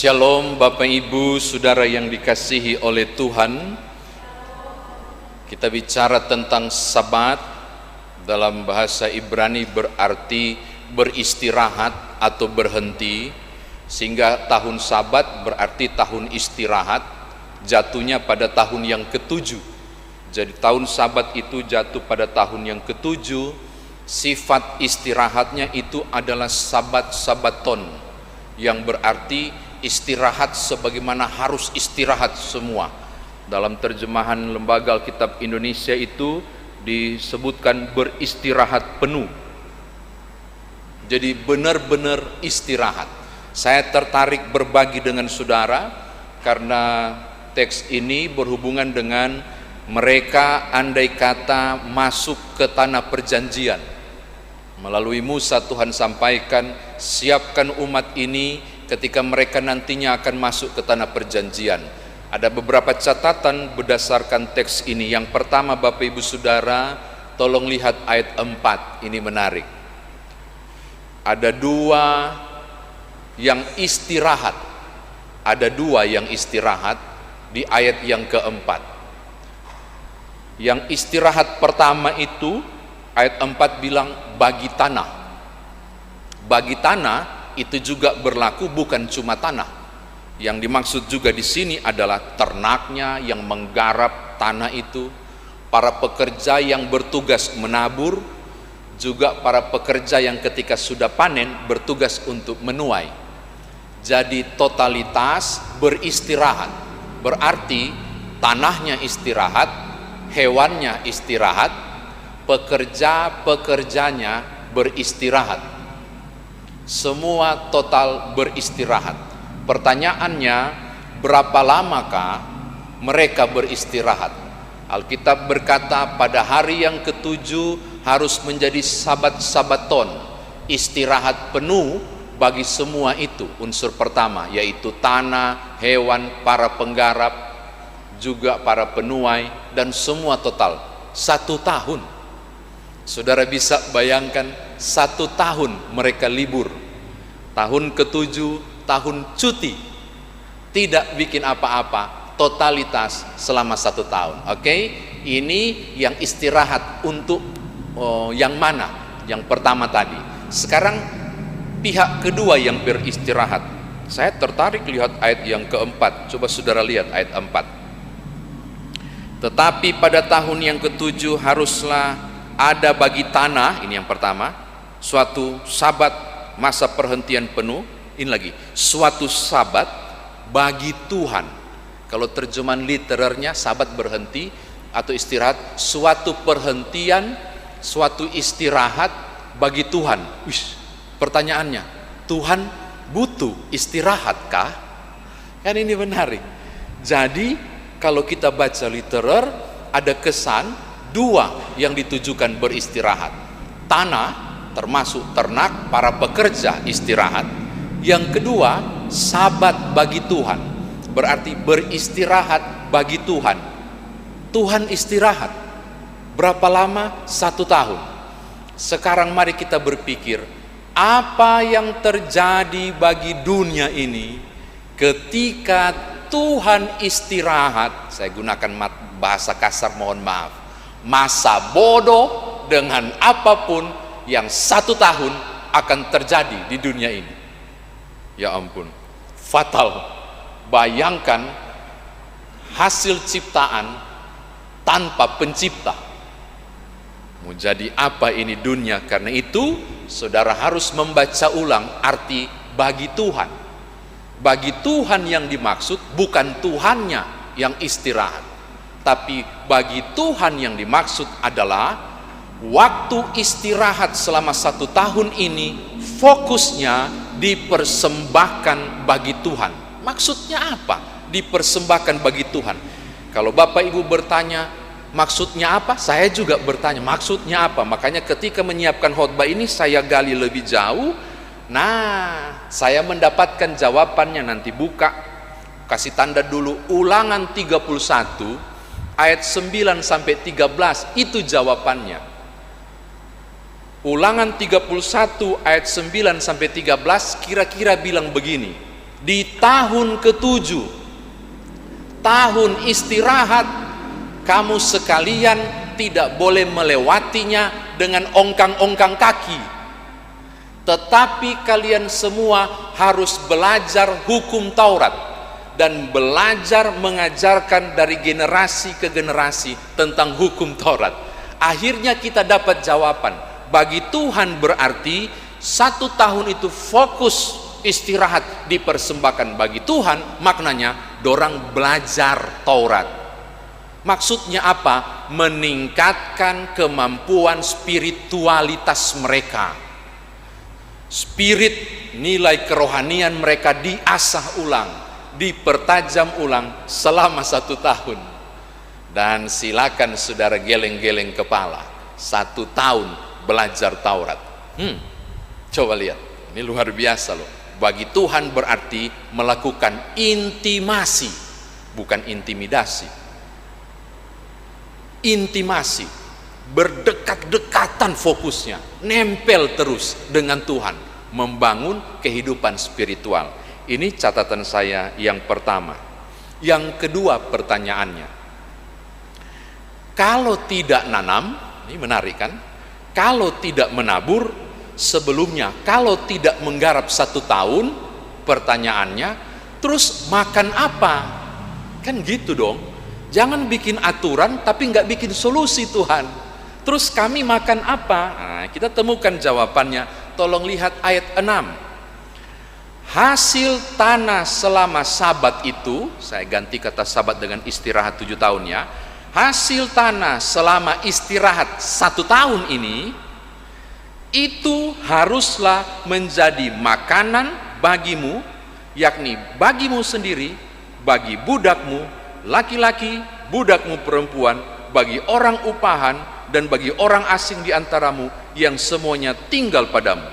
Shalom Bapak Ibu Saudara yang dikasihi oleh Tuhan. Kita bicara tentang Sabat. Dalam bahasa Ibrani berarti beristirahat atau berhenti, sehingga tahun Sabat berarti tahun istirahat, jatuhnya pada tahun yang ketujuh. Jadi tahun Sabat itu jatuh pada tahun yang ketujuh. Sifat istirahatnya itu adalah sabat-sabaton, yang berarti istirahat sebagaimana harus istirahat semua. Dalam terjemahan Lembaga Alkitab Indonesia itu disebutkan beristirahat penuh. Jadi benar-benar istirahat. Saya tertarik berbagi dengan saudara karena teks ini berhubungan dengan mereka andai kata masuk ke tanah perjanjian. Melalui Musa Tuhan sampaikan, siapkan umat ini ketika mereka nantinya akan masuk ke tanah perjanjian. Ada beberapa catatan berdasarkan teks ini. Yang pertama, Bapak Ibu Saudara, tolong lihat ayat 4, ini menarik. Ada dua yang istirahat. Ada dua yang istirahat di ayat yang keempat. Yang istirahat pertama itu ayat 4 bilang bagi tanah. Bagi tanah itu juga berlaku bukan cuma tanah. Yang dimaksud juga di sini adalah ternaknya yang menggarap tanah itu, para pekerja yang bertugas menabur, juga para pekerja yang ketika sudah panen bertugas untuk menuai. Jadi totalitas beristirahat. Berarti tanahnya istirahat, hewannya istirahat, pekerja-pekerjanya beristirahat. Semua total beristirahat. Pertanyaannya, berapa lamakah mereka beristirahat? Alkitab berkata pada hari yang ketujuh harus menjadi sabat-sabaton, istirahat penuh bagi semua itu. Unsur pertama yaitu tanah, hewan, para penggarap, juga para penuai, dan semua total 1 tahun. Saudara bisa bayangkan 1 tahun mereka libur. Tahun ketujuh, tahun cuti, tidak bikin apa-apa, totalitas selama 1 tahun. Oke, ini yang istirahat untuk yang mana? Yang pertama tadi. Sekarang pihak kedua yang beristirahat. Saya tertarik lihat ayat yang keempat. Coba saudara lihat ayat 4. Tetapi pada tahun yang ketujuh haruslah ada bagi tanah, ini yang pertama, suatu sabat masa perhentian penuh. Ini lagi, suatu sabat bagi Tuhan. Kalau terjemahan literernya sabat berhenti atau istirahat, suatu perhentian, suatu istirahat bagi Tuhan. Wish, pertanyaannya, Tuhan butuh istirahatkah? Kan ini menarik. Jadi kalau kita baca literer, ada kesan dua yang ditujukan beristirahat. Tanah termasuk ternak, para pekerja istirahat. Yang kedua, sabat bagi Tuhan, berarti beristirahat bagi Tuhan. Tuhan istirahat berapa lama? 1 tahun. Sekarang mari kita berpikir, apa yang terjadi bagi dunia ini ketika Tuhan istirahat? Saya gunakan bahasa kasar, mohon maaf. Masa bodoh dengan apapun yang 1 tahun akan terjadi di dunia ini. Ya ampun, fatal. Bayangkan hasil ciptaan tanpa pencipta. Mau jadi apa ini dunia? Karena itu saudara harus membaca ulang arti bagi Tuhan. Bagi Tuhan yang dimaksud bukan Tuhannya yang istirahat, tapi bagi Tuhan yang dimaksud adalah waktu istirahat selama 1 tahun ini fokusnya dipersembahkan bagi Tuhan. Maksudnya apa? Dipersembahkan bagi Tuhan. Kalau Bapak Ibu bertanya maksudnya apa, saya juga bertanya maksudnya apa. Makanya ketika menyiapkan khotbah ini saya gali lebih jauh. Nah, saya mendapatkan jawabannya. Nanti buka, kasih tanda dulu Ulangan 31 ayat 9 sampai 13, itu jawabannya. Ulangan 31 ayat 9 sampai 13 kira-kira bilang begini. Di tahun ketujuh, tahun istirahat, kamu sekalian tidak boleh melewatinya dengan ongkang-ongkang kaki, tetapi kalian semua harus belajar hukum Taurat dan belajar mengajarkan dari generasi ke generasi tentang hukum Taurat. Akhirnya kita dapat jawaban, bagi Tuhan berarti 1 tahun itu fokus istirahat dipersembahkan bagi Tuhan, maknanya dorang belajar Taurat. Maksudnya apa? Meningkatkan kemampuan spiritualitas mereka. Spirit, nilai kerohanian mereka diasah ulang, dipertajam ulang selama 1 tahun. Dan silakan saudara geleng-geleng kepala, 1 tahun belajar Taurat. Coba lihat, ini luar biasa loh. Bagi Tuhan berarti melakukan intimasi, bukan intimidasi. Intimasi, berdekat-dekatan fokusnya, nempel terus dengan Tuhan, membangun kehidupan spiritual. Ini catatan saya yang pertama. Yang kedua pertanyaannya, kalau tidak nanam, ini menarik kan? Kalau tidak menabur, sebelumnya kalau tidak menggarap 1 tahun, pertanyaannya, terus makan apa? Kan gitu dong. Jangan bikin aturan tapi nggak bikin solusi Tuhan. Terus kami makan apa? Nah, kita temukan jawabannya. Tolong lihat ayat 6. Hasil tanah selama sabat itu, saya ganti kata sabat dengan istirahat 7 tahun ya. Hasil tanah selama istirahat 1 tahun ini, itu haruslah menjadi makanan bagimu, yakni bagimu sendiri, bagi budakmu laki-laki, budakmu perempuan, bagi orang upahan, dan bagi orang asing di antaramu yang semuanya tinggal padamu.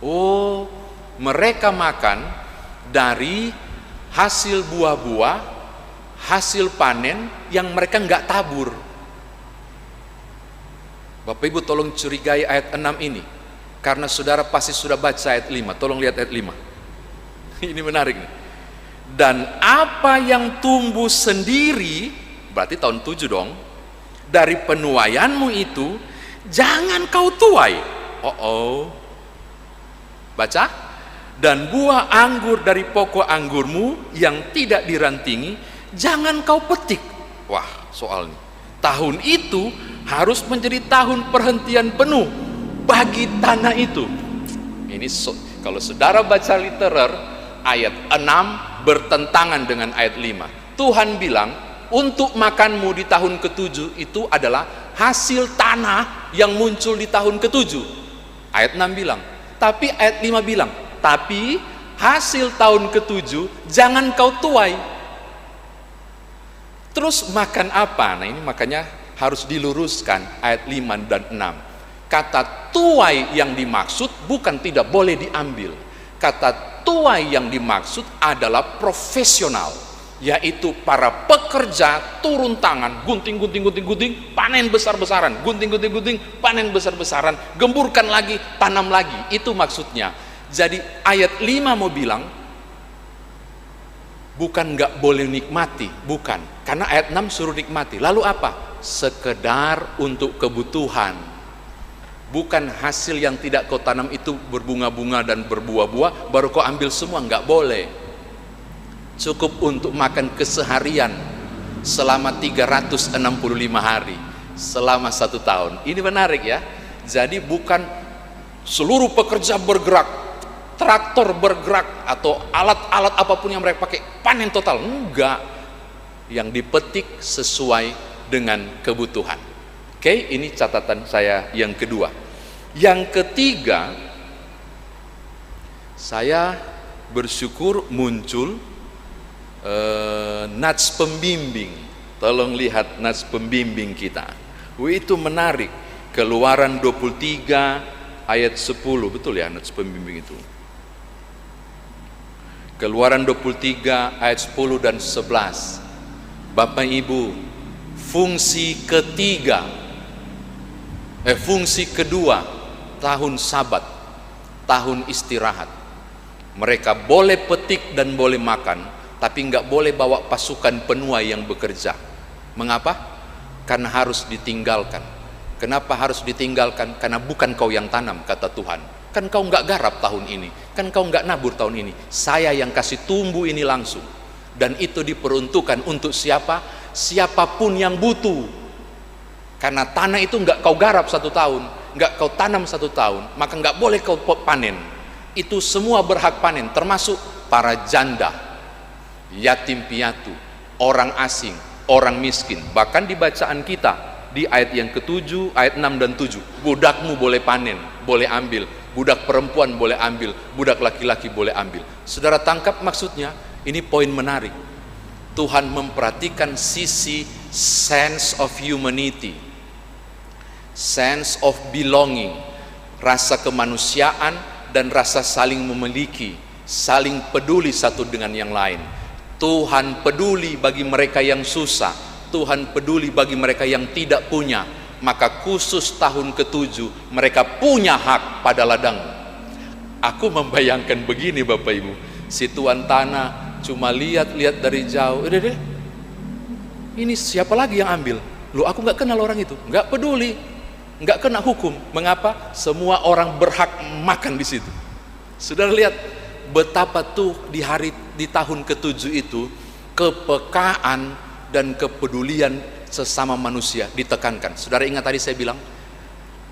Oh, mereka makan dari hasil buah-buah, hasil panen yang mereka nggak tabur. Bapak Ibu tolong curigai ayat 6 ini, karena saudara pasti sudah baca ayat 5. Tolong lihat ayat 5. Ini menarik nih. Dan apa yang tumbuh sendiri, berarti tahun 7 dong, dari penuaianmu itu jangan kau tuai. Baca. Dan buah anggur dari pokok anggurmu yang tidak dirantingi jangan kau petik. Wah, soal nih. Tahun itu harus menjadi tahun perhentian penuh bagi tanah itu. Ini kalau saudara baca literer, ayat 6 bertentangan dengan ayat 5. Tuhan bilang untuk makanmu di tahun ke-7 itu adalah hasil tanah yang muncul di tahun ke-7. Ayat 6 bilang, tapi ayat 5 bilang, tapi hasil tahun ke-7 jangan kau tuai. Terus makan apa? Nah, ini makanya harus diluruskan ayat 5 dan 6. Kata tuai yang dimaksud bukan tidak boleh diambil. Kata tuai yang dimaksud adalah profesional, yaitu para pekerja turun tangan, gunting, panen besar-besaran, gunting, panen besar-besaran, gemburkan lagi, tanam lagi. Itu maksudnya. Jadi ayat 5 mau bilang, bukan nggak boleh nikmati, bukan. Karena ayat 6 suruh nikmati. Lalu apa? Sekedar untuk kebutuhan. Bukan hasil yang tidak kau tanam itu berbunga-bunga dan berbuah-buah, baru kau ambil semua, nggak boleh. Cukup untuk makan keseharian selama 365 hari, selama 1 tahun. Ini menarik ya. Jadi bukan seluruh pekerja bergerak, traktor bergerak, atau alat-alat apapun yang mereka pakai, panen total. Enggak. Yang dipetik sesuai dengan kebutuhan. Oke, ini catatan saya yang kedua. Yang ketiga, saya bersyukur muncul nats pembimbing. Tolong lihat nats pembimbing kita. Itu menarik. Keluaran 23 ayat 10. Betul ya nats pembimbing itu? Keluaran 23 ayat 10 dan 11. Bapak Ibu, fungsi kedua tahun sabat, tahun istirahat. Mereka boleh petik dan boleh makan, tapi nggak boleh bawa pasukan penuai yang bekerja. Mengapa? Karena harus ditinggalkan. Kenapa harus ditinggalkan? Karena bukan kau yang tanam, kata Tuhan. Kan kau nggak garap tahun ini, kan kau nggak nabur tahun ini. Saya yang kasih tumbuh ini langsung. Dan itu diperuntukkan untuk siapa? Siapapun yang butuh. Karena tanah itu nggak kau garap 1 tahun, nggak kau tanam 1 tahun, maka nggak boleh kau panen. Itu semua berhak panen, termasuk para janda, yatim piatu, orang asing, orang miskin. Bahkan di bacaan kita di ayat yang ke-7, ayat 6 dan 7, budakmu boleh panen, boleh ambil, budak perempuan boleh ambil, budak laki-laki boleh ambil. Saudara tangkap maksudnya? Ini poin menarik. Tuhan memperhatikan sisi sense of humanity, sense of belonging, rasa kemanusiaan dan rasa saling memiliki, saling peduli satu dengan yang lain. Tuhan peduli bagi mereka yang susah, Tuhan peduli bagi mereka yang tidak punya. Maka khusus tahun ke-7 mereka punya hak pada ladang. Aku membayangkan begini Bapak Ibu, si tuan tanah cuma lihat-lihat dari jauh, udah deh, ini siapa lagi yang ambil? Loh, aku nggak kenal orang itu, nggak peduli, nggak kena hukum. Mengapa? Semua orang berhak makan di situ. Saudara lihat betapa tuh di tahun ke-7 itu kepekaan dan kepedulian sesama manusia ditekankan. Saudara ingat tadi saya bilang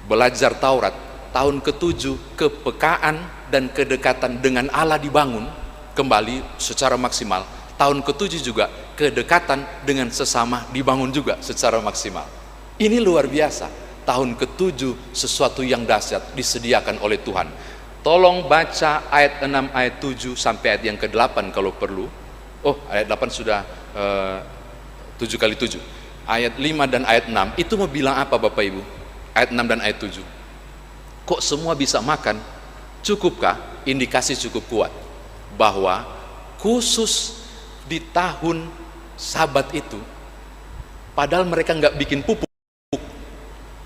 belajar Taurat, tahun ke-7 kepekaan dan kedekatan dengan Allah dibangun kembali secara maksimal. Tahun ke-7 juga kedekatan dengan sesama dibangun juga secara maksimal. Ini luar biasa. Tahun ke-7 sesuatu yang dahsyat disediakan oleh Tuhan. Tolong baca ayat 6, ayat 7 sampai ayat yang ke-8 kalau perlu. Oh, ayat 8 sudah 7 kali 7. Ayat 5 dan ayat 6 itu mau bilang apa Bapak Ibu? Ayat 6 dan ayat 7. Kok semua bisa makan? Cukupkah? Indikasi cukup kuat bahwa khusus di tahun Sabat itu, padahal mereka nggak bikin pupuk,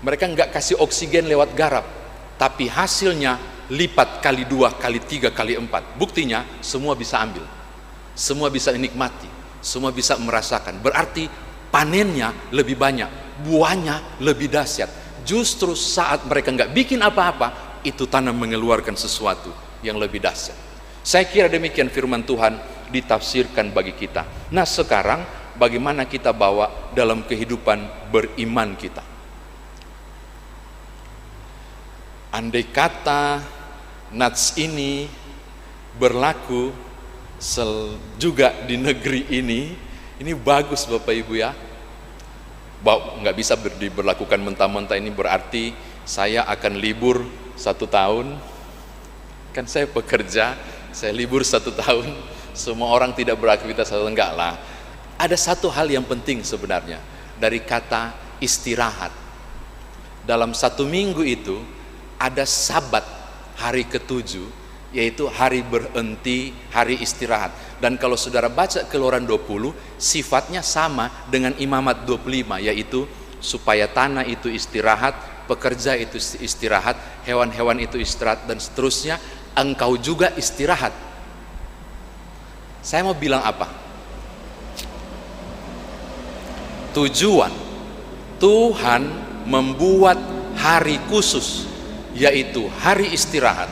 mereka nggak kasih oksigen lewat garap, tapi hasilnya lipat kali 2, kali 3, kali 4. Buktinya semua bisa ambil, semua bisa nikmati, semua bisa merasakan. Berarti panennya lebih banyak, buahnya lebih dahsyat. Justru saat mereka nggak bikin apa-apa, itu tanah mengeluarkan sesuatu yang lebih dahsyat. Saya kira demikian firman Tuhan ditafsirkan bagi kita. Nah sekarang bagaimana kita bawa dalam kehidupan beriman kita? Andai kata nats ini berlaku juga di negeri ini bagus Bapak Ibu ya. Nggak bisa diberlakukan mentah-mentah, ini berarti saya akan libur 1 tahun. Kan saya pekerja, saya libur 1 tahun, semua orang tidak beraktivitas atau enggak lah. Ada satu hal yang penting sebenarnya dari kata istirahat. Dalam 1 minggu itu ada Sabat hari ke-7, yaitu hari berhenti, hari istirahat. Dan kalau saudara baca Keluaran 20, sifatnya sama dengan Imamat 25, yaitu supaya tanah itu istirahat, pekerja itu istirahat, hewan-hewan itu istirahat, dan seterusnya. Engkau juga istirahat. Saya mau bilang apa? Tujuan Tuhan membuat hari khusus, yaitu hari istirahat.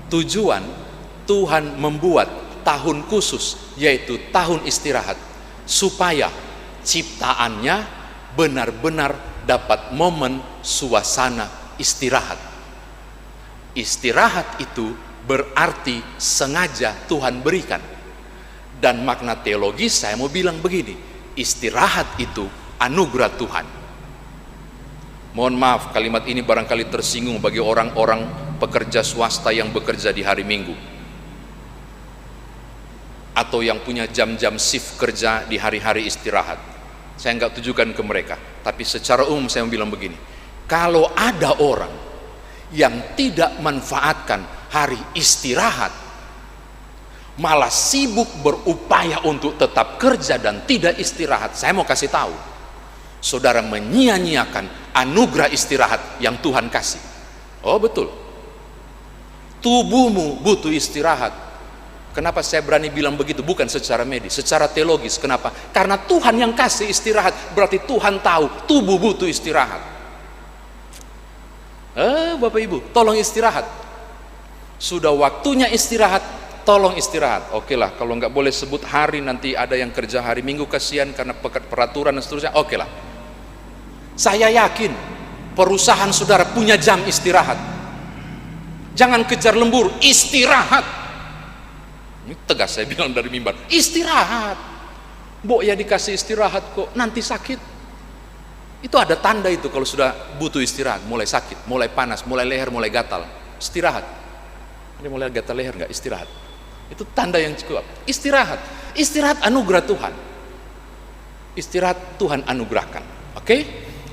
Tujuan Tuhan membuat tahun khusus, yaitu tahun istirahat, supaya ciptaannya benar-benar dapat momen suasana istirahat. Istirahat itu berarti sengaja Tuhan berikan. Dan makna teologis saya mau bilang begini, istirahat itu anugerah Tuhan. Mohon maaf kalimat ini barangkali tersinggung bagi orang-orang pekerja swasta yang bekerja di hari Minggu, atau yang punya jam-jam shift kerja di hari-hari istirahat. Saya nggak tujukan ke mereka, tapi secara umum saya mau bilang begini, kalau ada orang yang tidak manfaatkan hari istirahat, malah sibuk berupaya untuk tetap kerja dan tidak istirahat, saya mau kasih tahu, saudara menyia-nyiakan anugerah istirahat yang Tuhan kasih. Oh betul, tubuhmu butuh istirahat, Kenapa saya berani bilang begitu? Bukan secara medis, secara teologis. Kenapa? Karena Tuhan yang kasih istirahat, berarti Tuhan tahu tubuh butuh istirahat. Bapak Ibu, tolong istirahat. Sudah waktunya istirahat, tolong istirahat. Oke lah, kalau nggak boleh sebut hari, nanti ada yang kerja hari Minggu, kasihan karena peraturan dan seterusnya. Oke lah. Saya yakin perusahaan saudara punya jam istirahat. Jangan kejar lembur, istirahat. Ini tegas saya bilang dari mimbar, istirahat. Mbok ya dikasih istirahat kok nanti sakit. Itu ada tanda itu kalau sudah butuh istirahat, mulai sakit, mulai panas, mulai leher, mulai gatal. Istirahat. Ini mulai gatal leher nggak? Istirahat. Itu tanda yang cukup. Istirahat. Istirahat anugerah Tuhan. Istirahat Tuhan anugerahkan. Oke?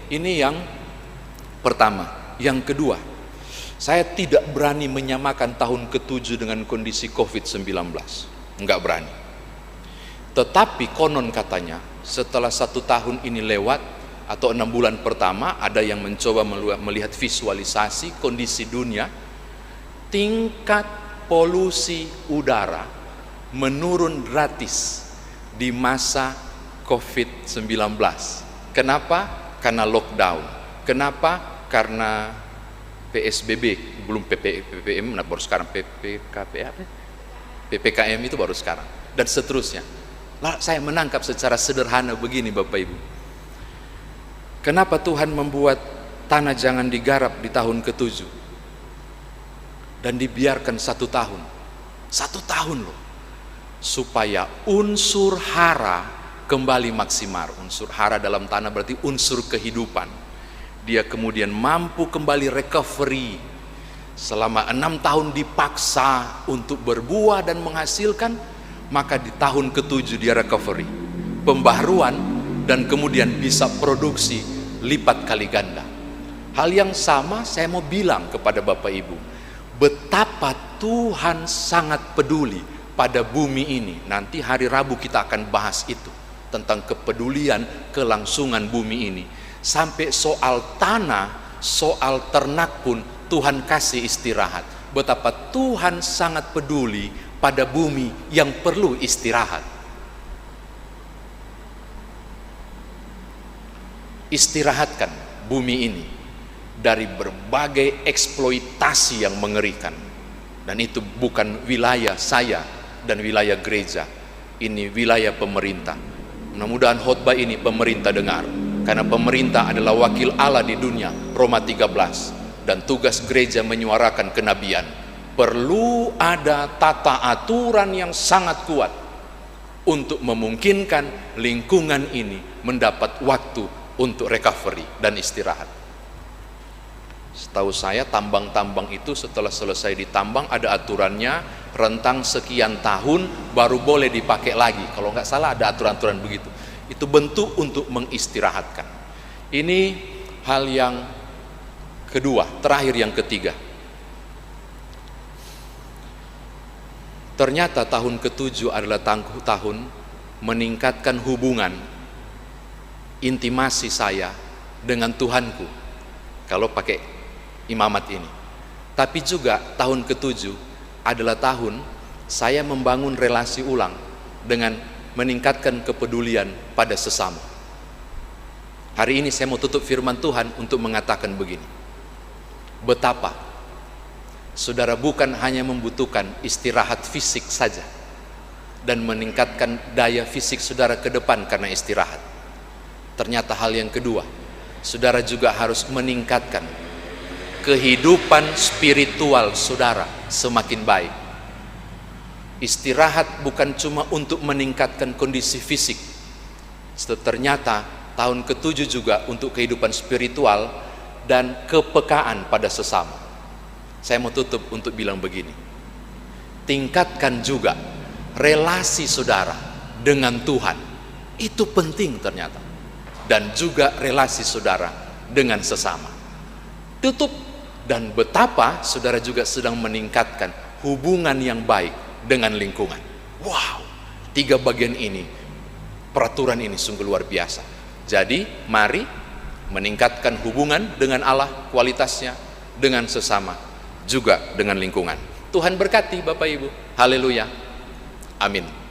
Ini yang pertama. Yang kedua, saya tidak berani menyamakan tahun ke-7 dengan kondisi COVID-19. Enggak berani. Tetapi konon katanya, setelah 1 tahun ini lewat, atau 6 bulan pertama, ada yang mencoba melihat visualisasi kondisi dunia, tingkat polusi udara menurun gratis di masa COVID-19. Kenapa? Karena lockdown. Kenapa? Karena PSBB, belum PPKM, baru sekarang PPKM itu baru sekarang, dan seterusnya. Nah, saya menangkap secara sederhana begini Bapak Ibu. Kenapa Tuhan membuat tanah jangan digarap di tahun ke-7 dan dibiarkan 1 tahun? 1 tahun loh, supaya unsur hara kembali maksimal. Unsur hara dalam tanah berarti unsur kehidupan. Dia kemudian mampu kembali recovery. Selama 6 tahun dipaksa untuk berbuah dan menghasilkan, maka di tahun ke-7 dia recovery, pembaharuan, dan kemudian bisa produksi lipat kali ganda. Hal yang sama saya mau bilang kepada Bapak Ibu, betapa Tuhan sangat peduli pada bumi ini. Nanti hari Rabu kita akan bahas itu, tentang kepedulian, kelangsungan bumi ini. Sampai soal tanah, soal ternak pun Tuhan kasih istirahat. Betapa Tuhan sangat peduli pada bumi yang perlu istirahat. Istirahatkan bumi ini dari berbagai eksploitasi yang mengerikan. Dan itu bukan wilayah saya dan wilayah gereja, ini wilayah pemerintah. Mudah-mudahan khotbah ini pemerintah dengar, karena pemerintah adalah wakil Allah di dunia, Roma 13, dan tugas gereja menyuarakan kenabian. Perlu ada tata aturan yang sangat kuat untuk memungkinkan lingkungan ini mendapat waktu untuk recovery dan istirahat. Setahu saya tambang-tambang itu setelah selesai ditambang ada aturannya, rentang sekian tahun baru boleh dipakai lagi. Kalau nggak salah ada aturan-aturan begitu. Itu bentuk untuk mengistirahatkan. Ini hal yang kedua. Terakhir yang ketiga, ternyata tahun ke-7 adalah tahun meningkatkan hubungan intimasi saya dengan Tuhanku, kalau pakai imamat ini. Tapi juga tahun ke-7 adalah tahun saya membangun relasi ulang dengan meningkatkan kepedulian pada sesama. Hari ini saya mau tutup firman Tuhan untuk mengatakan begini, betapa saudara bukan hanya membutuhkan istirahat fisik saja dan meningkatkan daya fisik saudara ke depan karena istirahat. Ternyata hal yang kedua, saudara juga harus meningkatkan kehidupan spiritual saudara semakin baik. Istirahat bukan cuma untuk meningkatkan kondisi fisik. Ternyata tahun ke-7 juga untuk kehidupan spiritual dan kepekaan pada sesama. Saya mau tutup untuk bilang begini, tingkatkan juga relasi saudara dengan Tuhan. Itu penting ternyata. Dan juga relasi saudara dengan sesama. Tutup. Dan betapa saudara juga sedang meningkatkan hubungan yang baik dengan lingkungan. Wow, 3 bagian ini, peraturan ini sungguh luar biasa. Jadi mari meningkatkan hubungan dengan Allah, kualitasnya, dengan sesama, juga dengan lingkungan. Tuhan berkati Bapak Ibu. Haleluya. Amin.